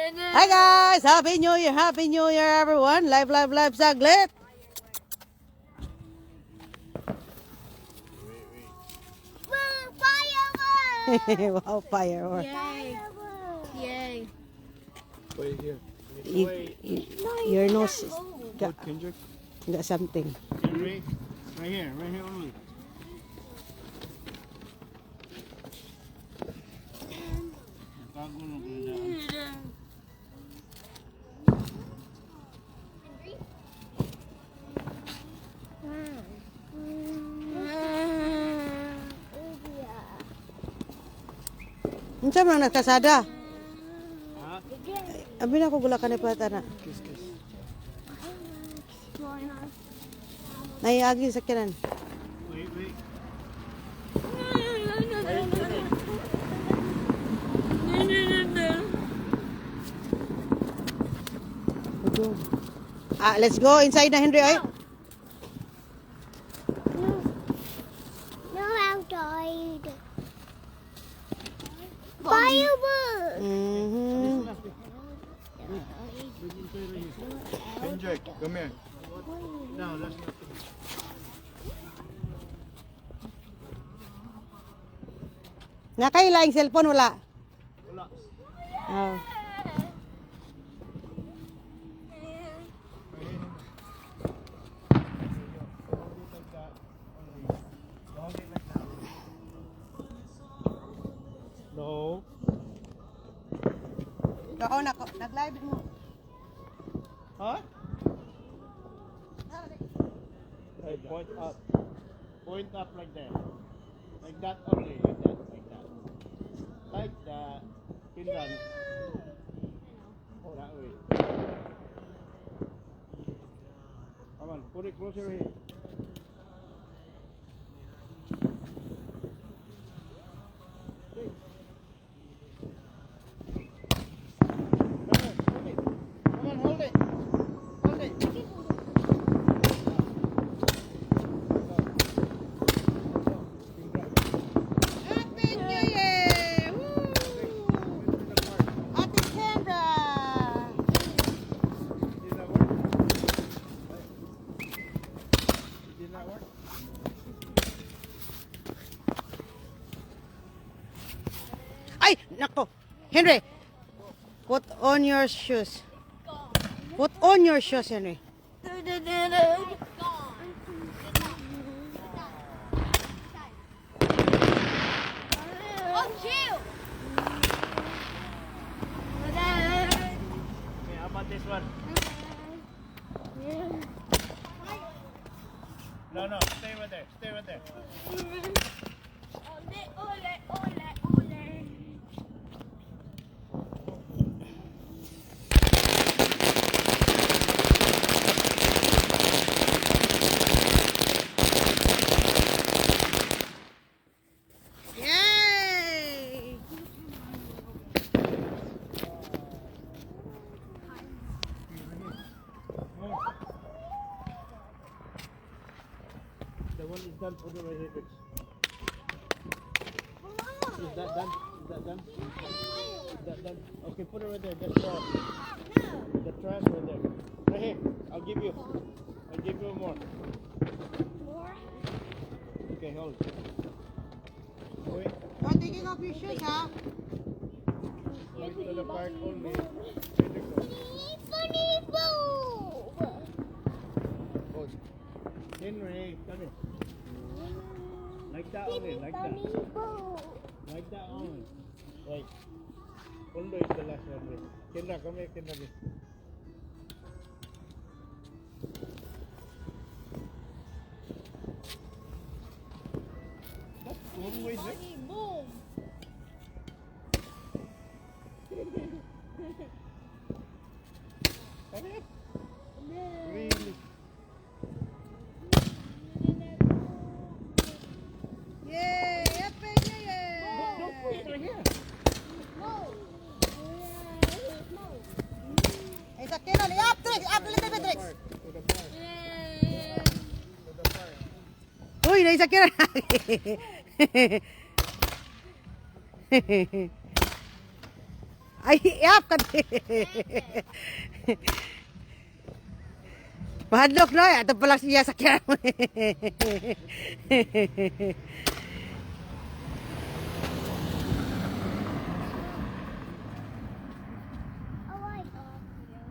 Hi guys! Happy New Year! Happy New Year everyone! Live, live, live saglit! Fireworks! Wow, fireworks! Yay! Yay! Wait here. Your nose is got, Kendrick. got something. Right here only. Tago na po na. Unsa man nakasada? Ha? Abi na ko gula kanay pata na. Kiss kiss. Naiagi sa kinan. Wait. Let's go inside na Henry ay. No, outside. Fireworks! Kendrick, come here. No, that's not. Nakailaing cellphone wala. Wala. Oh. No. Kao na ko. Nag-live mo. Huh? Hey, point up. Point up like that. Like that only. Like that. Like that. Pindan. That way. Come on, put it closer here. Okay. Come on, hold it. Hold it. Happy New Year! Woo! Ate Kendra! Did that work? Ay, nako. Henry, put on your shoes. Put on your shoes, Henry. Oh, chill! Okay, how about this one? No, stay right there. Stay right there. Ole, ole, ole. Yay! The one is done. Put it right here, Rich. Is that done? Is that done? Is that done? Okay, put it right there. That's the trash right there. Right here. I'll give you more. Okay, hold. Wait. Oh, taking off your shoes, ha? Wait to the park only. Funny boo! Oh. Henry, come here. Like that only. Like that. Funny boo! Like that only. Wait. Undo is the last one. Wait. Kendra, come here, Kendra. That's one way there. Funny boom! Come here. Really? Yay! Happy New Year! Don't put it right here. Ay, sa kinan. Up, Trix! Up a little bit, Trix! To the park. To the park. Uy, naisa kinan. Ay, yap ka. Mahadlok no, ato pala siya sa kyan.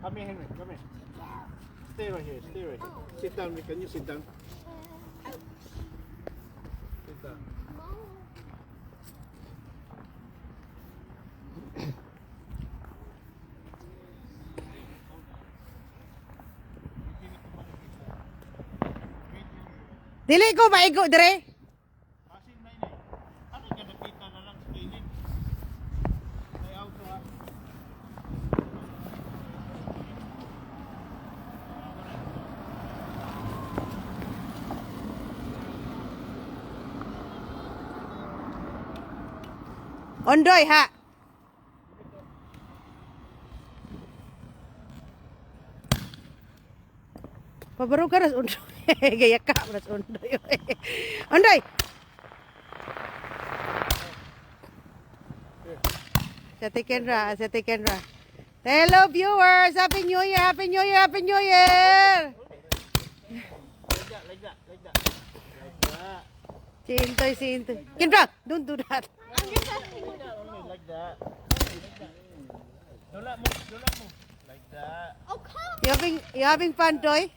Come here, Henry. Come here. Stay right here. Stay right here. Sit down. Can you sit down? Sit down. Dili ko maigo dire. Asin na ini. Ano ka napita na lang sa kilid? Ay auto ha. Ondoy ha. Pabarog ka ras undoy. Gaya ka ras undoy. Ondoy. Sa Kendra. Hello viewers, Happy New Year, Happy New Year, Happy New Year. Like that. Sintoy. Kendra, don't do that. Only like that. Don't let move. Like that. Oh, come. You having fun, Toy?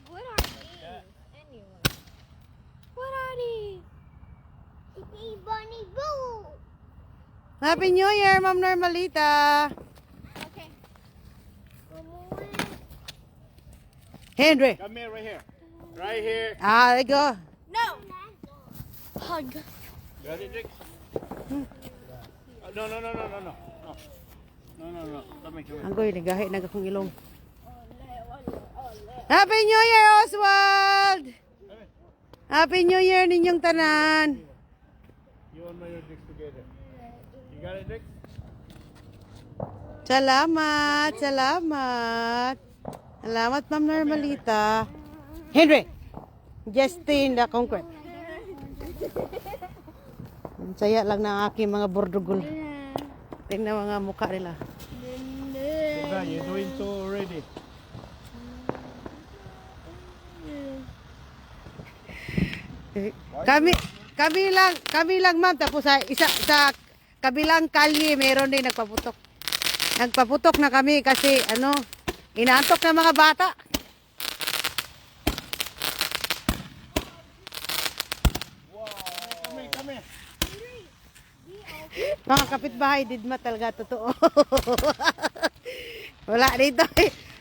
What are these? Anyway. What are these? Bunny Boo. Happy New Year, Ma'am Normalita. Okay. Henry. Come here, right here. Right here. Ah, there you go. No. Hug. Got it, Dick? No. No. Come here. Anggoy, nagahi na akong ilong. Happy New Year, Oswald! Happy New Year ninyong tanan. You and my dicks together. You got it, Dick? Salamat. Salamat, Ma'am Normalita. Henry, Justin, the concrete. Ang saya lang ng aking mga bordugol. Tingnan mga mukha nila. You're doing so already. Kami lang ma'am, tapos sa kabilang kalye meron din nagpaputok. Nagpaputok na kami kasi inaantok ng mga bata. Come here. Mga kapitbahay, didma talaga totoo. Wala dito.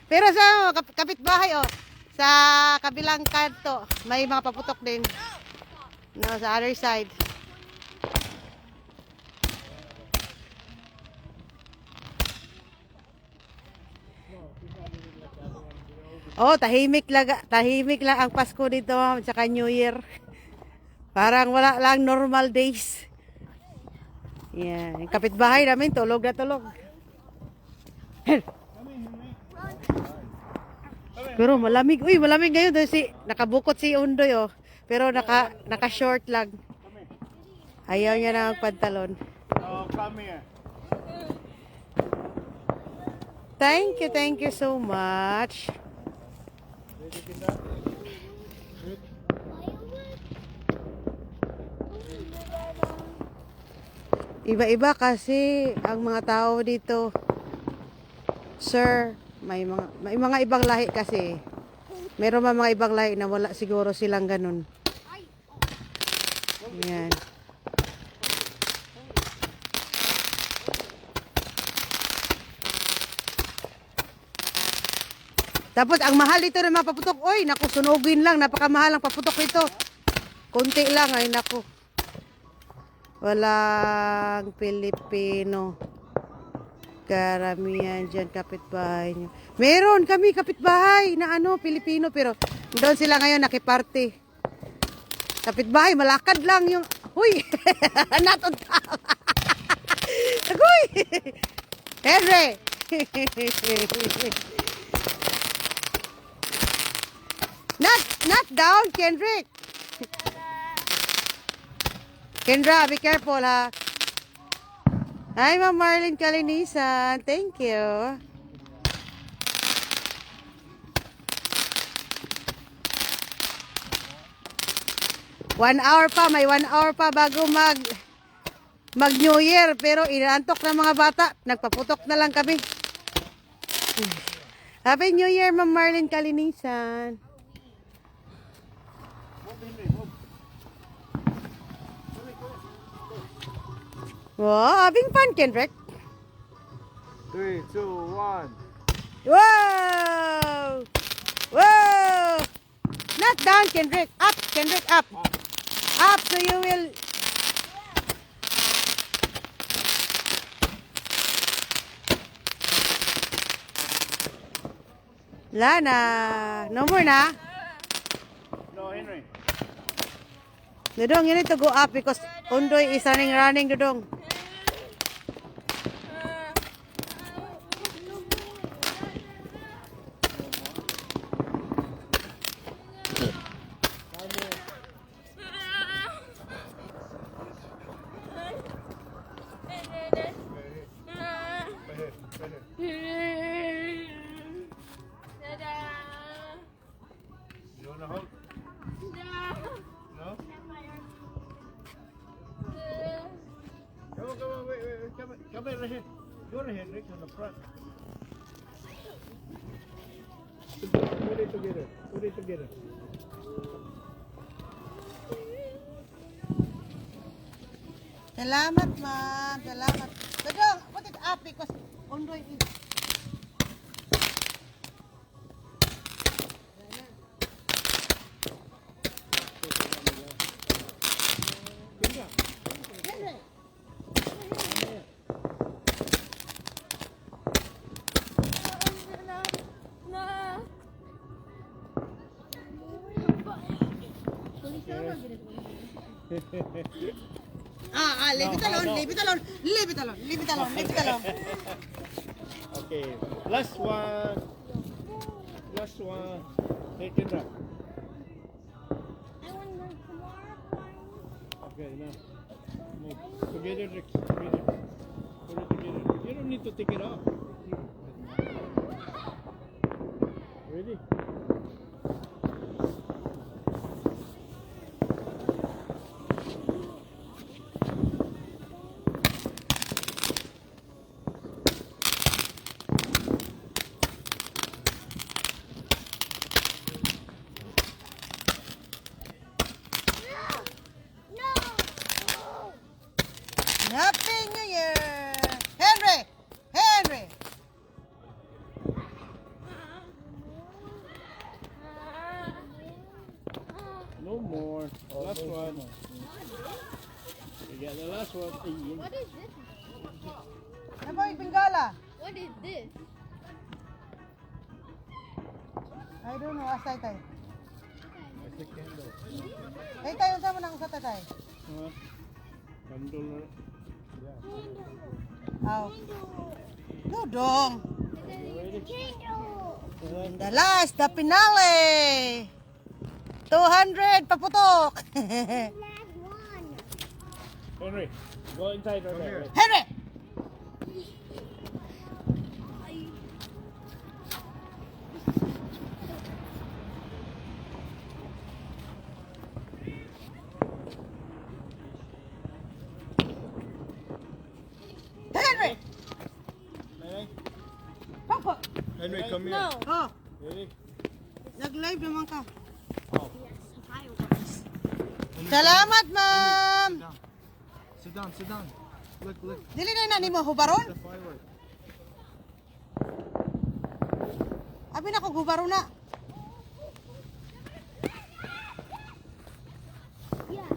Pero sa kapitbahay sa kabilang kanto, may mga paputok din. No, sa other side. Tahimik lang ang Pasko dito, at saka New Year. Parang wala lang normal days. Yan, yung kapitbahay namin tulog na tulog. Pero malamig. Uy, malamig ngayon dahil nakabukot si Undoy Pero naka-short lang. Ayaw niya na ang pantalon. Oh, come here. Thank you so much. Iba-iba kasi ang mga tao dito. Sir, may mga ibang lahi kasi. Meron mga ibang lahi na wala siguro silang ganun. Yan. Tapos ang mahal dito ng mga paputok. Oy, naku, sunugin lang. Napakamahal ang paputok dito. Konti lang, ay naku. Walang Pilipino. Karamihan dyan kapitbahay nyo. Meron kami kapitbahay na Pilipino. Pero doon sila ngayon nakiparte. Kapitbahay, malakad lang yung... Huy! Natuntaw! Agoy! Henry! Not down, Kendrick! Kendra, be careful ha. Hi, Ma'am Marlene Kalinisan. Thank you. May 1 hour pa bago mag New Year, pero inaantok ng mga bata. Nagpaputok na lang kami. Happy New Year, Ma'am Marlene Kalinisan. Wow, having fun, Kendrick. 3, 2, 1. Whoa! Whoa! Not down, Kendrick. Up, Kendrick, up. Up, so you will... Lana, no more na. No, Henry. Dudong, you need to go up because Undoy is running, Dudong. You want a hug? No? Come on, wait. Come here, right here. Go right here, Rick, on the front. Put it together. Salamat, ma'am. Salamat. Dudong, put it up because Undoy is... leave it alone, leave it alone, leave it alone, leave it alone, leave it alone. Okay, last one. Hey, Kendra. Okay, now. Move. Together, Rick. Together. Put it together. You don't need to take it off. Ready? Happy New Year! Henry! No more. Last one. We got the last one. What is this? Ano yung Bengala? What is this? I don't know, asay tayo. That's the candle. Ay tayo sama na sa tatay. Candle. Aw. Dudong. Ready? And the last, the finale. 200 paputok. Last one. Henry, go inside right there. Henry! Henry! Papa! Henry, come here. No. Oh, Ready? nag-live naman ka. Oh. Salamat, ma'am. Sit down. Look. Dili na ni mo hubaron? The firework. Abi na ko hubaron na. Yeah.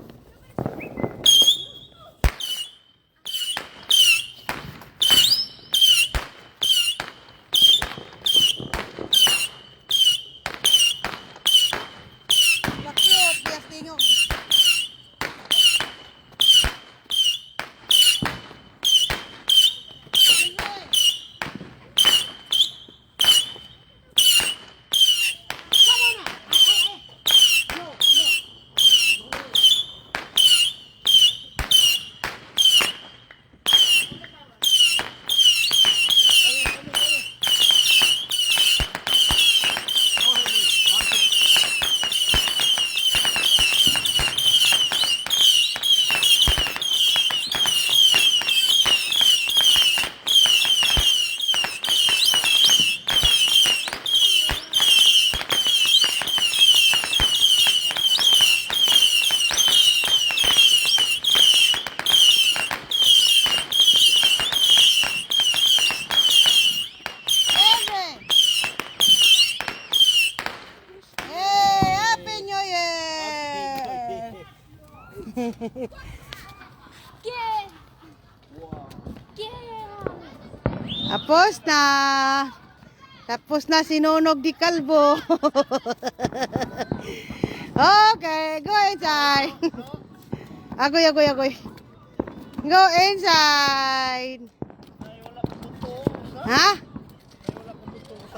Bakit? Bias ninyo. Get. Get. Tapos na sinunog di kalbo. Okay, go inside. Agoy. Go inside. Ha?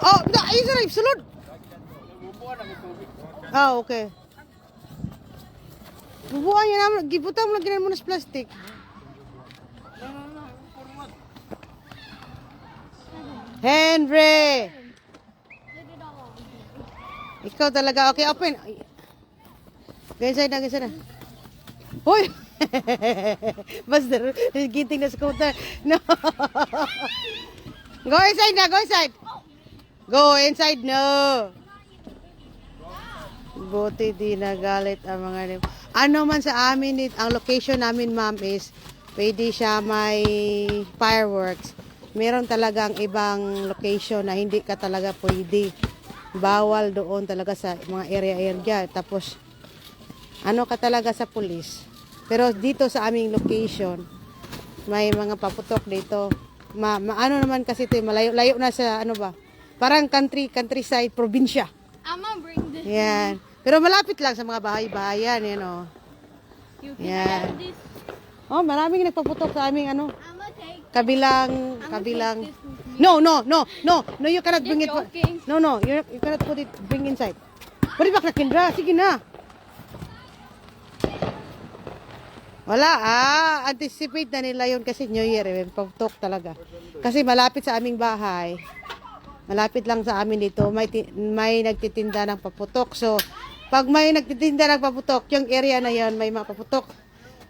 Oh, ayun sa sulod. Ah, okay. Bubuan niya naman. Gibutan mo lagi mo sa plastic. Henry! Look it all. Ikaw talaga. Okay, open. Go inside na. Hoy! Basta, giting na sa counter. No. Go inside na, go inside. Go inside, no. Buti di nagalit ang mga... Ano man sa amin, ang location namin, ma'am, is pwede siya may fireworks. Meron talagang ibang location na hindi ka talaga pwede. Bawal doon talaga sa mga area. Tapos, ano ka talaga sa police. Pero dito sa aming location, may mga paputok dito. Ano naman kasi ito, malayo na sa ano ba? Parang countryside, probinsya. I'm gonna bring this. Yan. Pero malapit lang sa mga bahay-bahayan, yan o. You can Yeah. have this. Oh, maraming nagpaputok sa aming ano, I'm gonna take. kabilang. Take this with me. No, you cannot bring it. Just joking. No, you cannot put it, bring inside. Pwede ba na Kendra? Sige na. Wala, anticipate na nila yun kasi New Year, paputok talaga. Kasi malapit sa aming bahay, malapit lang sa amin dito, may nagtitinda ng paputok. So, pag may nagtitinda ng paputok, yung area na yan, may mga paputok.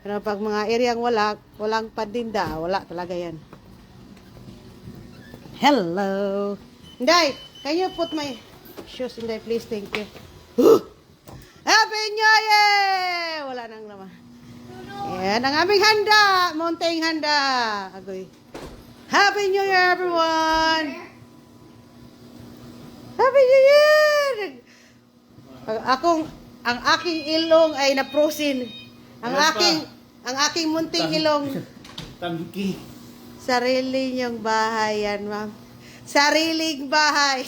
Pero pag mga area walang pandinda, wala talaga yan. Hello. Inday, can you put my shoes, Inday, please? Thank you. Happy New Year! Wala nang naman. Yan ang aming handa. Mountain handa. Agoy. Happy New Year, everyone! Happy New Year! Ang aking ilong ay naprosin. Ang aking munting ilong. Tangki. Sarili niyong bahay yan, ma'am. Sariling bahay.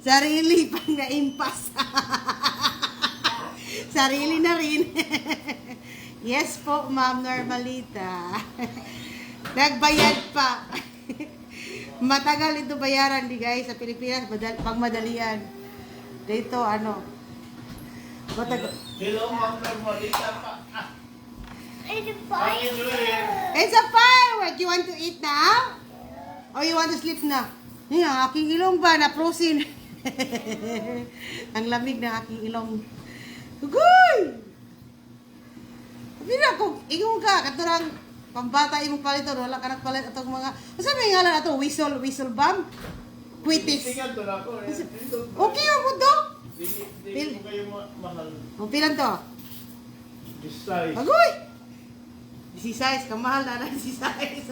Sarili pang naimpas. Sarili na rin. Yes po, ma'am Normalita. Nagbayad pa. Matagal ito bayaran di guys sa Pilipinas, pag madalian. Dito ano. Matagal. Hello, Ma'am Normalita pa. It's a fire. It's a firework. You want to eat now? Or you want to sleep na? Yan, aking ilong ba na frozen? Ang lamig ng aking ilong. Hugoy! Pina ko, ingon ka, katurang pambata imong paliton, wala ka nagpalit atong mga, asa may ngalan ato, whistle bomb? Quitis. Tingnan to na ako. Okay mo to? Hindi mo kayo mahal. O, pilan to? This size. Agoy! Si size, kamahal na lang si size.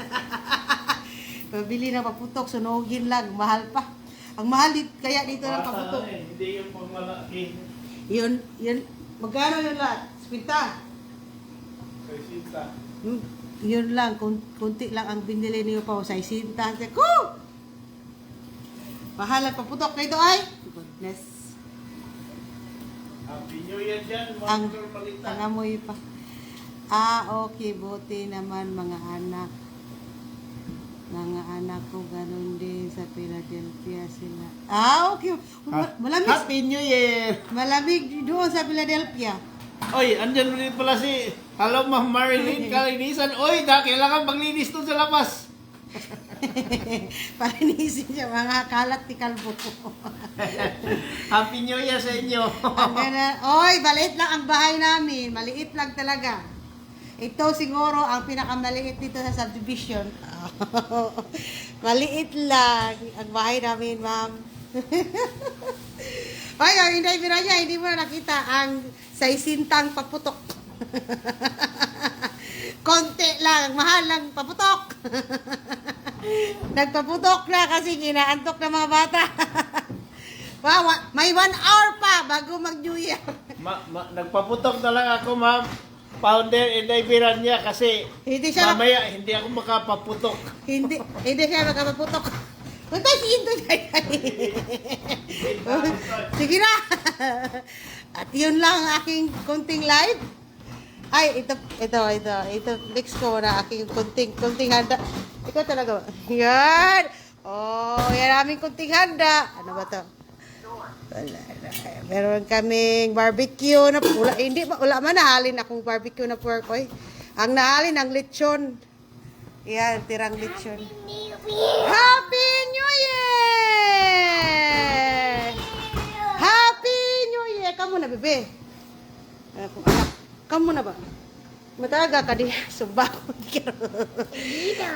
Pabili na paputok, sunugin lang, mahal pa. Ang mahal kaya dito ng paputok. Hindi yung pang malaki. Yun, magkano yun lahat? Spinta. Kay Sinta. Yun lang, kunti lang ang binili niyo pa sa isinta. Ko! Mahal ang paputok na ito ay. Goodness. Happy New Year dyan, Ang Ma'am Normalita. amoy pa. Okay, buti naman mga anak. Mga anak ko, ganun din sa Philadelphia sila. Okay. Malamig. Happy New Year! Malamig doon sa Philadelphia. Oy, andyan rin pala si hello Ma'am Marilyn Kalinisan. Oy, kailangan maglinis to sa labas. Palinisin siya, mga kalat ni Kalbo. Happy New Year sa inyo. Oy, maliit lang ang bahay namin. Maliit lang talaga. Ito siguro ang pinakamaliit dito sa subdivision. Maliit lang ang bahay namin, ma'am. Oy, hindi niya, hindi mo na nakita ang saisintang paputok. Konti lang, mahal lang paputok. Nagpaputok na kasi ginaantok ng mga bata. Wow, may 1 hour pa bago mag-New Year. Nagpaputok na lang ako, ma'am. Founder, inaibiran niya kasi Hindi siya mamaya hindi ako makapaputok. hindi siya makapaputok. Punta si Intoy. Sige na. At yun lang ang aking kunting live. Ay, ito. Next ko na aking kunting handa. Ikaw talaga. Yan. Oh, yan aming kunting handa. Ano ba to? Wala na. Meron kaming barbecue na wala man nahalin akong barbecue na pork. Oy. Ang nahalin ang lechon. Yan, tirang lechon. Happy New Year! Happy New Year! Kamu na, bebe. Kamu na ba? Mataga ka di. Subak.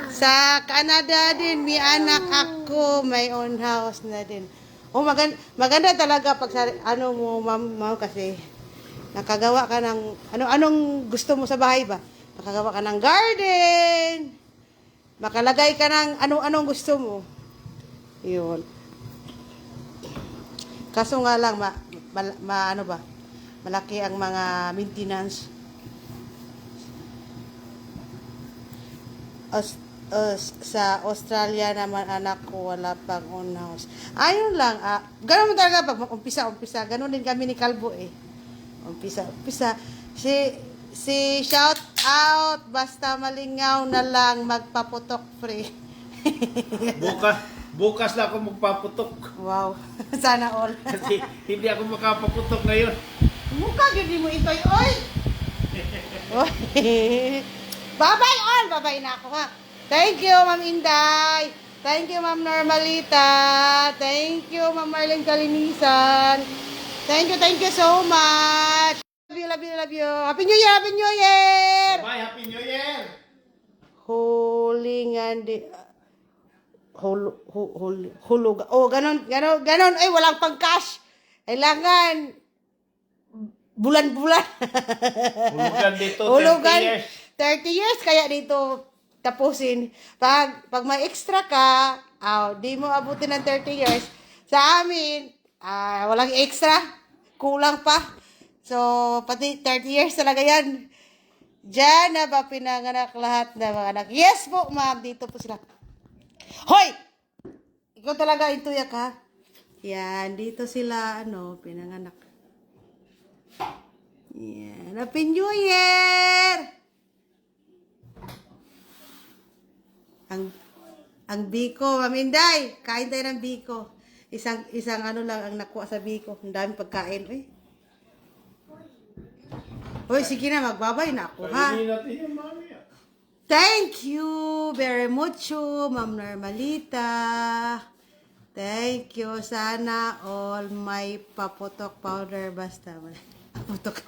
Sa Canada din, may anak ako. May own house na din. Oh, maganda talaga pag ano mo, ma'am, kasi nakagawa ka ng, anong gusto mo sa bahay ba? Nakagawa ka ng garden. Makalagay ka ng anong gusto mo. Yun. Kaso nga lang, ano ba? Malaki ang mga maintenance. Sa Australia naman anak ko wala pang own house. Ayun lang, ganun mo talaga pag umpisa. Ganun din kami ni Kalbo eh. Umpisa. Si shout out, basta malingaw na lang magpaputok free. Bukas na ako magpaputok. Wow, sana all. Kasi hindi ako makapaputok ngayon. Mukha gini mo ito, oy. Bye-bye all, bye-bye na ako ha. Thank you, Ma'am Inday. Thank you, Ma'am Normalita. Thank you, Ma'am Marlene Kalinisan. Thank you so much. Love you. Happy New Year, Happy New Year. Bye, Happy New Year. Hulingan di hulog. Oh, ganon. Ay, walang pang-cash. Kailangan bulan-bulan. Hulugan dito, 30 Hulugan, years. 30 years kaya dito tapusin. Pag may extra ka, di mo abutin ng 30 years. Sa amin, walang extra. Kulang pa. So, pati 30 years talaga yan. Diyan na ba pinanganak lahat ng mga anak? Yes po, ma'am. Dito po sila. Hoy! Ikaw talaga intuyak ha? Yan, dito sila, pinanganak. Yan. Happy New Year! Ang biko, Ma'am Inday, kain tayo ng biko. Isang lang ang nakuha sa biko. Ang daming pagkain, eh. Hoy, sige na, magbabay na ako, ha? Pagiging natin yung mami. Thank you very much, Ma'am Normalita. Thank you. Sana all my paputok powder basta. Paputok.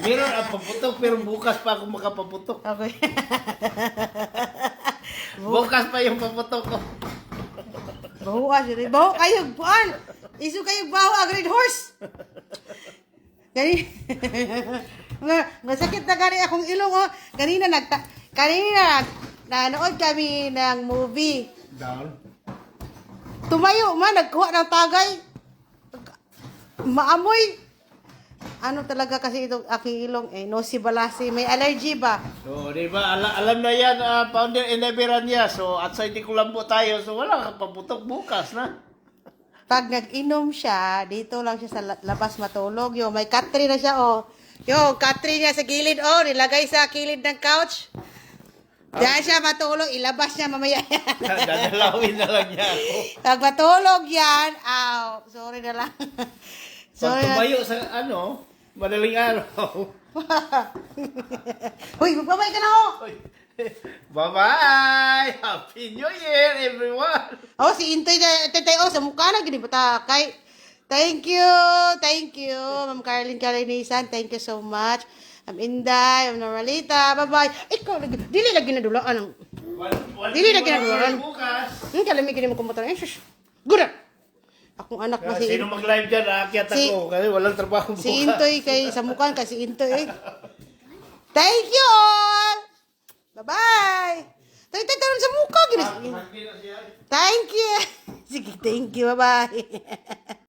Meron ang paputok pero bukas pa ako makapaputok. Okay. Bukas pa yung paputok ko. Bahuas yun. Bahu kayo, buwan. Isu kayo bahu agad horse. Gani. Masakit na gani akong ilong, oh. Kanina nanood kami ng movie. Down. Tumayo man, nagkuha ng tagay. Maamoy. Ano talaga kasi itong aking ilong eh, no si balasi, may allergy ba? So, di ba, alam na yan, founder inabiran niya. So, at sa hindi kulambo tayo, so wala kang paputok bukas na. Pag nag-inom siya, dito lang siya sa labas matulog. Yo, may katri na siya, oh. Yo, katri niya sa gilid, oh. Nilagay sa kilid ng couch. Diyan siya matulog, ilabas niya mamaya. Dadalawin na lang niya ako. Pag matulog yan, sorry na lang. Pag tumayo sa madaling araw. Uy, magbabay ka na, oh. Bye-bye! Happy New Year, everyone! Oh, si Intoy, sa mukha na, gini bata, kay, thank you, Ma'am Carlin Kalinisan, thank you so much. Ma'am Inday, Ma'am Normalita, bye-bye. Ikaw, dili lagi na dulaan. Dili lagi na dulaan. Bukas. Kalamig kini mo kumutan. Shush. Good. Akong anak na si Sino mag-live dyan? Aakyat ako kasi walang trabaho bukas. Si Intoy kay sa mukha kasi Intoy. Thank you all. Bye-bye. Tayo sa mukha gini. Thank you. Sige, thank you. Bye-bye.